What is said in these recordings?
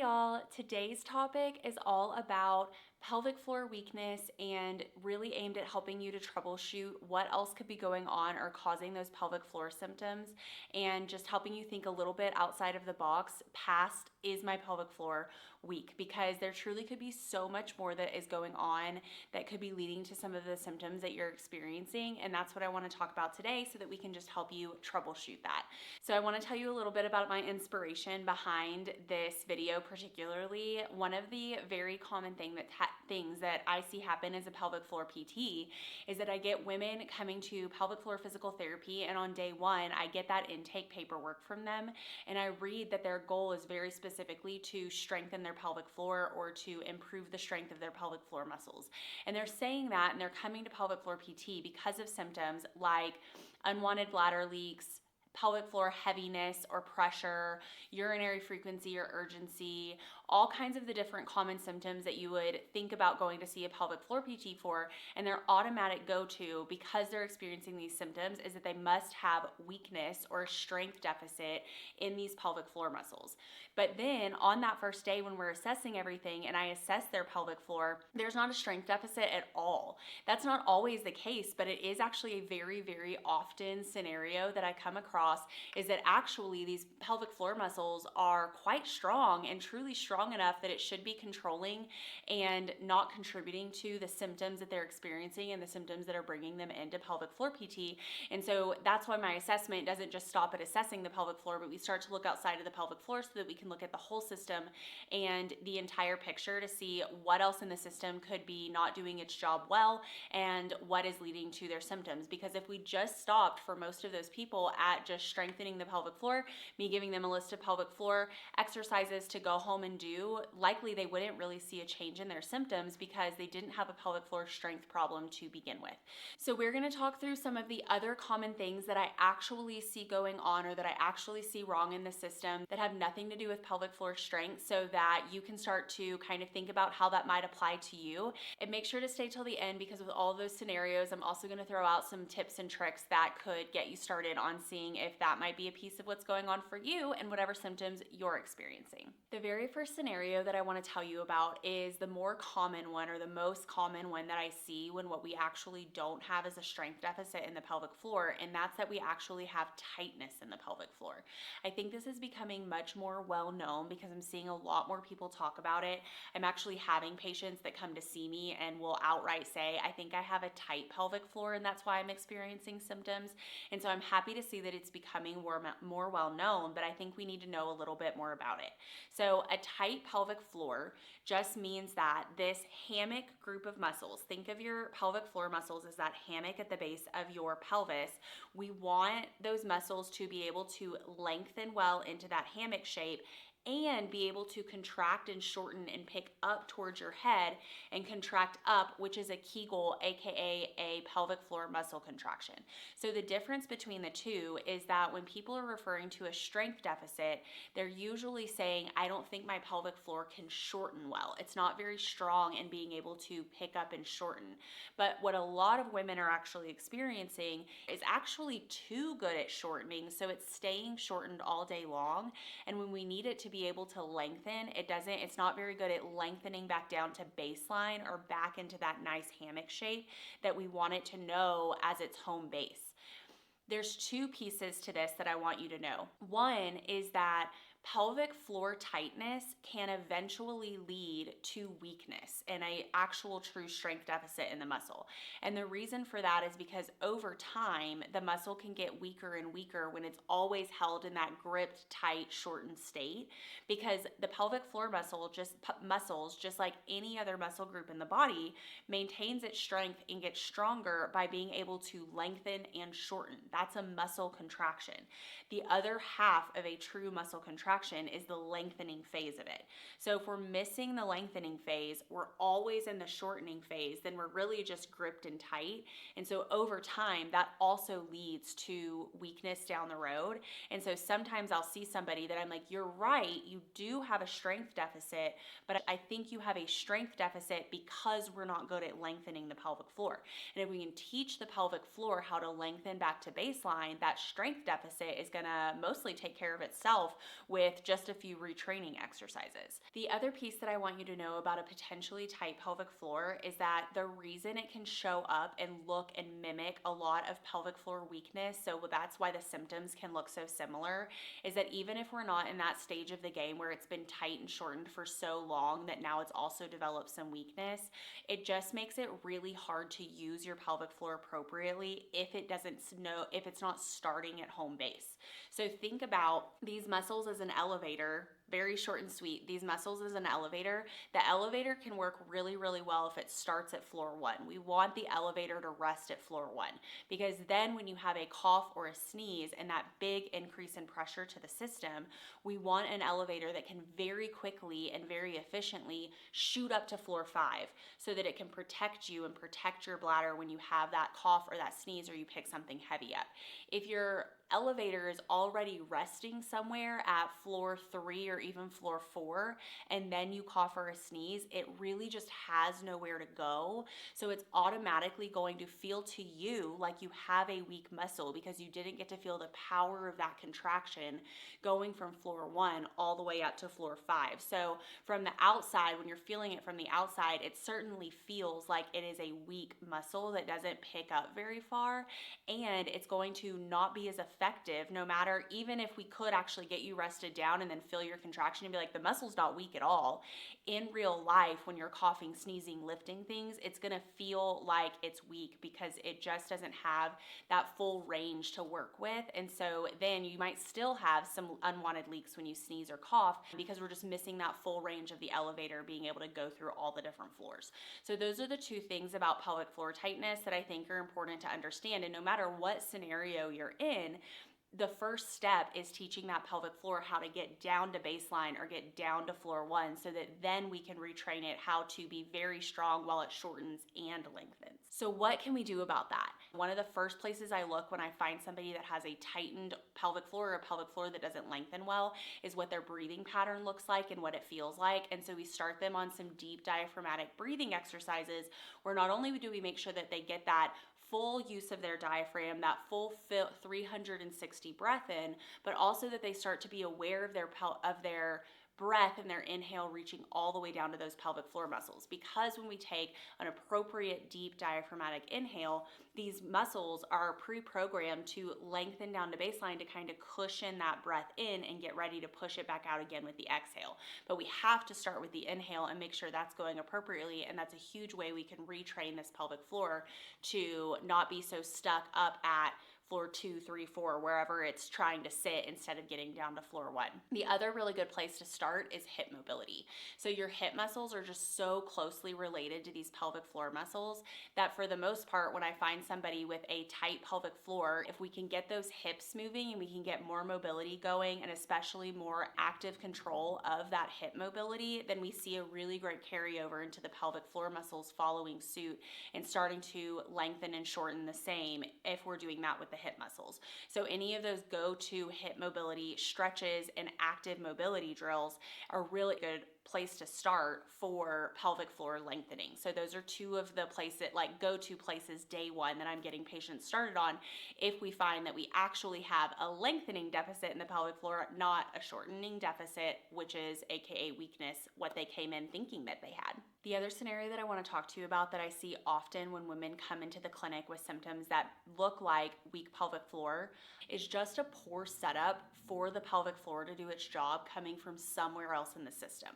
y'all. Today's topic is all about pelvic floor weakness and really aimed at helping you to troubleshoot what else could be going on or causing those pelvic floor symptoms, and just helping you think a little bit outside of the box past, is my pelvic floor weak? Because there truly could be so much more that is going on that could be leading to some of the symptoms that you're experiencing, and that's what I want to talk about today so that we can just help you troubleshoot that. So I want to tell you a little bit about my inspiration behind this video. Particularly, one of the very common things that I see happen as a pelvic floor PT is that I get women coming to pelvic floor physical therapy, and on day one I get that intake paperwork from them, and I read that their goal is very specifically to strengthen their pelvic floor or to improve the strength of their pelvic floor muscles. And they're saying that, and they're coming to pelvic floor PT because of symptoms like unwanted bladder leaks, pelvic floor heaviness or pressure, urinary frequency or urgency, all kinds of the different common symptoms that you would think about going to see a pelvic floor PT for. And their automatic go-to, because they're experiencing these symptoms, is that they must have weakness or strength deficit in these pelvic floor muscles. But then on that first day when we're assessing everything and I assess their pelvic floor, there's not a strength deficit at all. That's not always the case, but it is actually a very, very often scenario that I come across, is that actually these pelvic floor muscles are quite strong and truly strong enough that it should be controlling and not contributing to the symptoms that they're experiencing and the symptoms that are bringing them into pelvic floor PT. And so that's why my assessment doesn't just stop at assessing the pelvic floor, but we start to look outside of the pelvic floor so that we can look at the whole system and the entire picture to see what else in the system could be not doing its job well and what is leading to their symptoms. Because if we just stopped for most of those people at just strengthening the pelvic floor, me giving them a list of pelvic floor exercises to go home and do, likely they wouldn't really see a change in their symptoms because they didn't have a pelvic floor strength problem to begin with. So we're going to talk through some of the other common things that I actually see going on or that I actually see wrong in the system that have nothing to do with pelvic floor strength, so that you can start to kind of think about how that might apply to you. And make sure to stay till the end, because with all of those scenarios, I'm also going to throw out some tips and tricks that could get you started on seeing if that might be a piece of what's going on for you and whatever symptoms you're experiencing. The very first scenario that I want to tell you about is the more common one, or the most common one that I see when what we actually don't have is a strength deficit in the pelvic floor, and that's that we actually have tightness in the pelvic floor. I think this is becoming much more well known because I'm seeing a lot more people talk about it. I'm actually having patients that come to see me and will outright say, I think I have a tight pelvic floor and that's why I'm experiencing symptoms. And so I'm happy to see that it's becoming more well known, but I think we need to know a little bit more about it. So a tight pelvic floor just means that this hammock group of muscles, think of your pelvic floor muscles as that hammock at the base of your pelvis. We want those muscles to be able to lengthen well into that hammock shape and be able to contract and shorten and pick up towards your head and contract up, which is a Kegel, aka a pelvic floor muscle contraction. So the difference between the two is that when people are referring to a strength deficit, they're usually saying, I don't think my pelvic floor can shorten well. It's not very strong in being able to pick up and shorten. But what a lot of women are actually experiencing is actually too good at shortening, so it's staying shortened all day long. And when we need it to be able to lengthen, it's not very good at lengthening back down to baseline or back into that nice hammock shape that we want it to know as its home base. There's two pieces to this that I want you to know. One is that pelvic floor tightness can eventually lead to weakness and an actual true strength deficit in the muscle. And the reason for that is because over time, the muscle can get weaker and weaker when it's always held in that gripped, tight, shortened state, because the pelvic floor muscles, just like any other muscle group in the body, maintains its strength and gets stronger by being able to lengthen and shorten. That's a muscle contraction. The other half of a true muscle contraction is the lengthening phase of it. So if we're missing the lengthening phase, we're always in the shortening phase, then we're really just gripped and tight. And so over time, that also leads to weakness down the road. And so sometimes I'll see somebody that I'm like, you're right, you do have a strength deficit, but I think you have a strength deficit because we're not good at lengthening the pelvic floor. And if we can teach the pelvic floor how to lengthen back to baseline, that strength deficit is gonna mostly take care of itself with with just a few retraining exercises. The other piece that I want you to know about a potentially tight pelvic floor is that the reason it can show up and look and mimic a lot of pelvic floor weakness, so that's why the symptoms can look so similar, is that even if we're not in that stage of the game where it's been tight and shortened for so long that now it's also developed some weakness, it just makes it really hard to use your pelvic floor appropriately if it's not starting at home base. So think about these muscles as an elevator, very short and sweet. These muscles as an elevator. The elevator can work really, really well if it starts at floor 1. We want the elevator to rest at floor 1, because then when you have a cough or a sneeze and that big increase in pressure to the system, we want an elevator that can very quickly and very efficiently shoot up to floor 5 so that it can protect you and protect your bladder when you have that cough or that sneeze or you pick something heavy up. If your elevator is already resting somewhere at floor 3 or even floor 4, and then you cough or a sneeze, it really just has nowhere to go. So it's automatically going to feel to you like you have a weak muscle because you didn't get to feel the power of that contraction going from floor 1 all the way up to floor 5. So from the outside, when you're feeling it from the outside, it certainly feels like it is a weak muscle that doesn't pick up very far, and it's going to not be as effective, no matter, even if we could actually get you rested down and then feel your contraction and be like, the muscle's not weak at all. In real life, when you're coughing, sneezing, lifting things, it's gonna feel like it's weak because it just doesn't have that full range to work with. And so then you might still have some unwanted leaks when you sneeze or cough because we're just missing that full range of the elevator being able to go through all the different floors. So those are the two things about pelvic floor tightness that I think are important to understand. And no matter what scenario you're in, the first step is teaching that pelvic floor how to get down to baseline or get down to floor 1 so that then we can retrain it how to be very strong while it shortens and lengthens. So what can we do about that? One of the first places I look when I find somebody that has a tightened pelvic floor or a pelvic floor that doesn't lengthen well is what their breathing pattern looks like and what it feels like. And so we start them on some deep diaphragmatic breathing exercises where not only do we make sure that they get that full use of their diaphragm, that full 360 breath in, but also that they start to be aware of their breath and their inhale reaching all the way down to those pelvic floor muscles. Because when we take an appropriate deep diaphragmatic inhale, these muscles are pre-programmed to lengthen down to baseline to kind of cushion that breath in and get ready to push it back out again with the exhale. But we have to start with the inhale and make sure that's going appropriately, and that's a huge way we can retrain this pelvic floor to not be so stuck up at floor 2, 3, 4, wherever it's trying to sit instead of getting down to floor 1. The other really good place to start is hip mobility. So your hip muscles are just so closely related to these pelvic floor muscles that for the most part, when I find somebody with a tight pelvic floor, if we can get those hips moving and we can get more mobility going and especially more active control of that hip mobility, then we see a really great carryover into the pelvic floor muscles following suit and starting to lengthen and shorten the same if we're doing that with the hip muscles. So any of those go-to hip mobility stretches and active mobility drills are really good place to start for pelvic floor lengthening. So those are two of the places, like go-to places day one that I'm getting patients started on if we find that we actually have a lengthening deficit in the pelvic floor, not a shortening deficit, which is AKA weakness, what they came in thinking that they had. The other scenario that I want to talk to you about that I see often when women come into the clinic with symptoms that look like weak pelvic floor is just a poor setup for the pelvic floor to do its job coming from somewhere else in the system.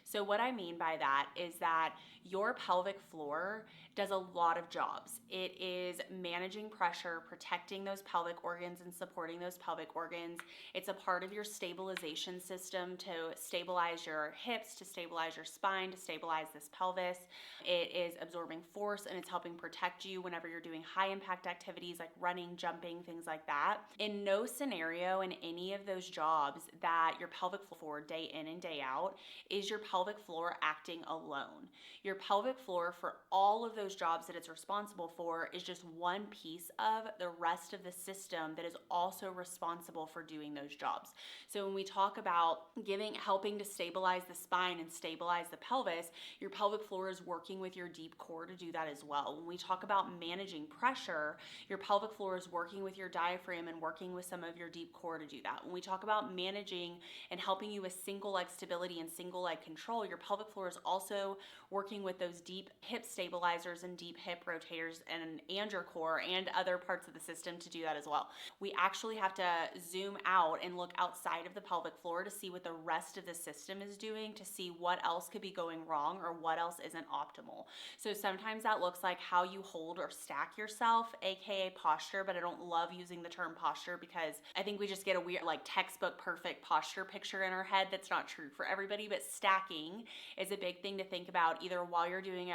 So what I mean by that is that your pelvic floor does a lot of jobs. It is managing pressure, protecting those pelvic organs and supporting those pelvic organs. It's a part of your stabilization system to stabilize your hips, to stabilize your spine, to stabilize this pelvis. It is absorbing force and it's helping protect you whenever you're doing high impact activities like running, jumping, things like that. In no scenario in any of those jobs that your pelvic floor day in and day out is your pelvic floor acting alone. Your pelvic floor for all of those jobs that it's responsible for is just one piece of the rest of the system that is also responsible for doing those jobs. So when we talk about helping to stabilize the spine and stabilize the pelvis, your pelvic floor is working with your deep core to do that as well. When we talk about managing pressure, your pelvic floor is working with your diaphragm and working with some of your deep core to do that. When we talk about managing and helping you with single leg stability and single leg control, your pelvic floor is also working with those deep hip stabilizers and deep hip rotators and your core and other parts of the system to do that as well. We actually have to zoom out and look outside of the pelvic floor to see what the rest of the system is doing, to see what else could be going wrong or what else isn't optimal. So sometimes that looks like how you hold or stack yourself, aka posture, but I don't love using the term posture because I think we just get a weird, like, textbook perfect posture picture in our head. That's not true for everybody, but stacking is a big thing to think about, either while you're doing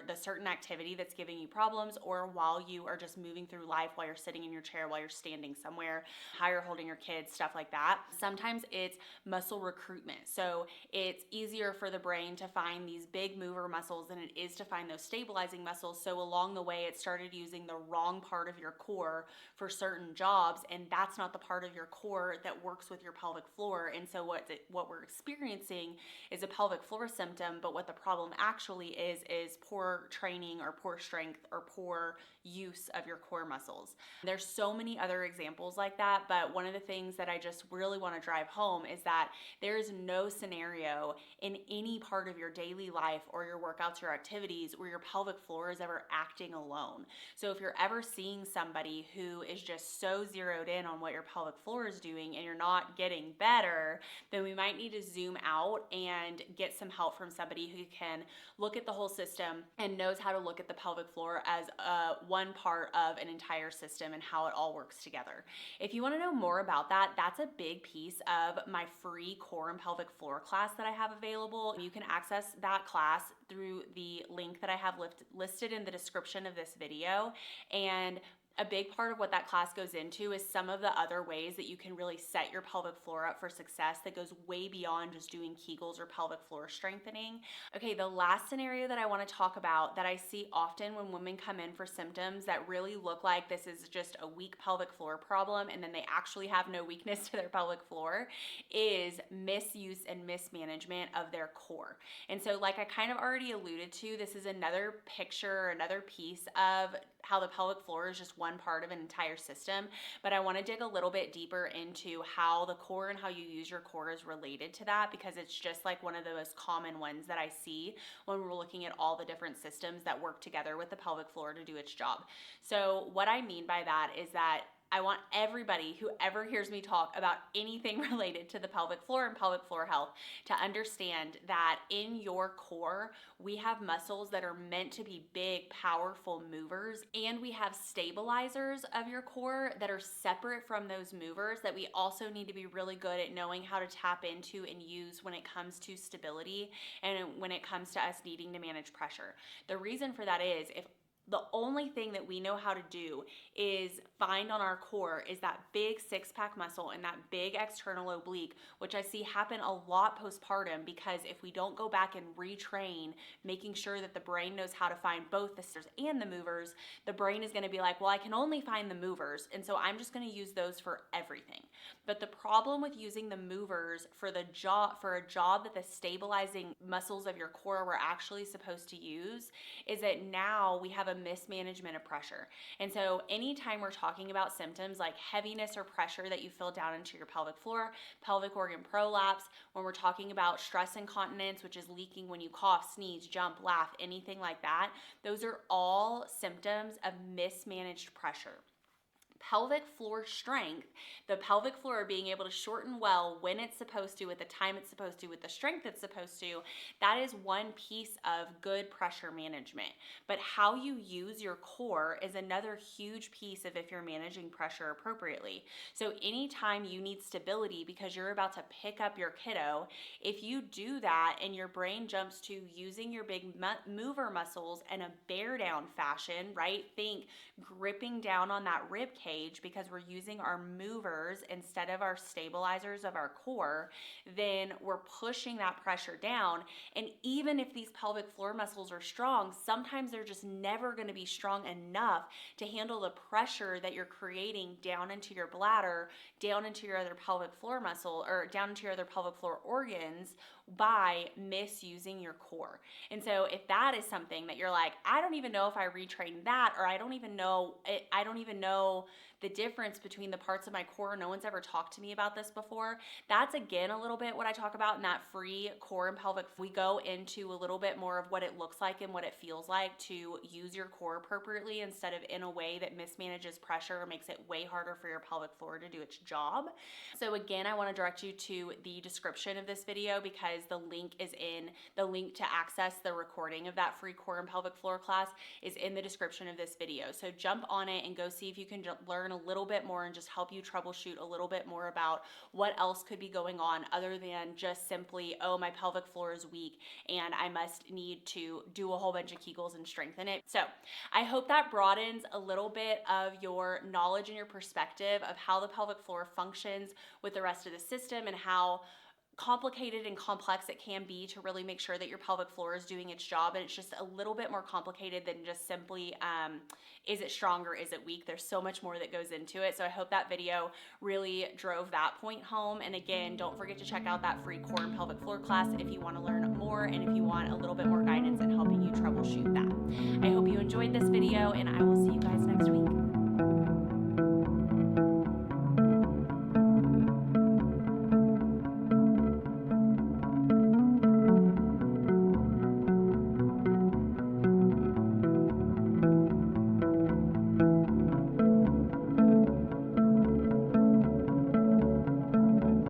the certain activity that's giving you problems, or while you are just moving through life, while you're sitting in your chair, while you're standing somewhere, how you're holding your kids, stuff like that. Sometimes it's muscle recruitment. So it's easier for the brain to find these big mover muscles than it is to find those stabilizing muscles. So along the way, it started using the wrong part of your core for certain jobs, and that's not the part of your core that works with your pelvic floor. And so what we're experiencing is a pelvic floor symptom, but what the problem actually is poor training or poor strength or poor use of your core muscles. There's so many other examples like that, but one of the things that I just really want to drive home is that there is no scenario in any part of your daily life or your workouts or activities where your pelvic floor is ever acting alone. So if you're ever seeing somebody who is just so zeroed in on what your pelvic floor is doing and you're not getting better, then we might need to zoom out and get some help from somebody who can look at the whole system and knows how to look at the pelvic floor as one part of an entire system and how it all works together. If you want to know more about that, that's a big piece of my free core and pelvic floor class that I have available. You can access that class through the link that I have listed in the description of this video. And a big part of what that class goes into is some of the other ways that you can really set your pelvic floor up for success that goes way beyond just doing Kegels or pelvic floor strengthening. Okay, the last scenario that I want to talk about that I see often when women come in for symptoms that really look like this is just a weak pelvic floor problem and then they actually have no weakness to their pelvic floor is misuse and mismanagement of their core. And so, like I kind of already alluded to, this is another picture, another piece of how the pelvic floor is just one part of an entire system, but I want to dig a little bit deeper into how the core and how you use your core is related to that, because it's just like one of the most common ones that I see when we're looking at all the different systems that work together with the pelvic floor to do its job. So what I mean by that is that I want everybody who ever hears me talk about anything related to the pelvic floor and pelvic floor health to understand that in your core, we have muscles that are meant to be big, powerful movers, and we have stabilizers of your core that are separate from those movers that we also need to be really good at knowing how to tap into and use when it comes to stability and when it comes to us needing to manage pressure. The reason for that is if the only thing that we know how to do is find on our core is that big six-pack muscle and that big external oblique, which I see happen a lot postpartum, because if we don't go back and retrain, making sure that the brain knows how to find both the sisters and the movers, the brain is going to be like, well, I can only find the movers, and so I'm just going to use those for everything. But the problem with using the movers for a job that the stabilizing muscles of your core were actually supposed to use is that now we have a mismanagement of pressure. And so anytime we're talking about symptoms like heaviness or pressure that you feel down into your pelvic floor, pelvic organ prolapse, when we're talking about stress incontinence, which is leaking when you cough, sneeze, jump, laugh, anything like that, those are all symptoms of mismanaged pressure. Pelvic floor strength, the pelvic floor being able to shorten well when it's supposed to, at the time it's supposed to, with the strength it's supposed to, that is one piece of good pressure management. But how you use your core is another huge piece of if you're managing pressure appropriately. So anytime you need stability because you're about to pick up your kiddo, if you do that and your brain jumps to using your big mover muscles in a bear down fashion, right? Think gripping down on that rib cage, cage, because we're using our movers instead of our stabilizers of our core, then we're pushing that pressure down. And even if these pelvic floor muscles are strong, sometimes they're just never going to be strong enough to handle the pressure that you're creating down into your bladder, down into your other pelvic floor muscle, or down into your other pelvic floor organs by misusing your core. And so if that is something that you're like, I don't even know if I retrained that, or I don't even know the difference between the parts of my core, no one's ever talked to me about this before, that's again a little bit what I talk about in that free core and pelvic. We go into a little bit more of what it looks like and what it feels like to use your core appropriately instead of in a way that mismanages pressure or makes it way harder for your pelvic floor to do its job. So again, I want to direct you to the description of this video, because the link to access the recording of that free core and pelvic floor class is in the description of this video. So jump on it and go see if you can learn a little bit more and just help you troubleshoot a little bit more about what else could be going on other than just simply, oh, my pelvic floor is weak and I must need to do a whole bunch of Kegels and strengthen it. So I hope that broadens a little bit of your knowledge and your perspective of how the pelvic floor functions with the rest of the system, and how complicated and complex it can be to really make sure that your pelvic floor is doing its job. And it's just a little bit more complicated than just simply is it strong or is it weak? There's so much more that goes into it. So I hope that video really drove that point home. And again, don't forget to check out that free core and pelvic floor class if you want to learn more and if you want a little bit more guidance in helping you troubleshoot that. I hope you enjoyed this video, and I will see you guys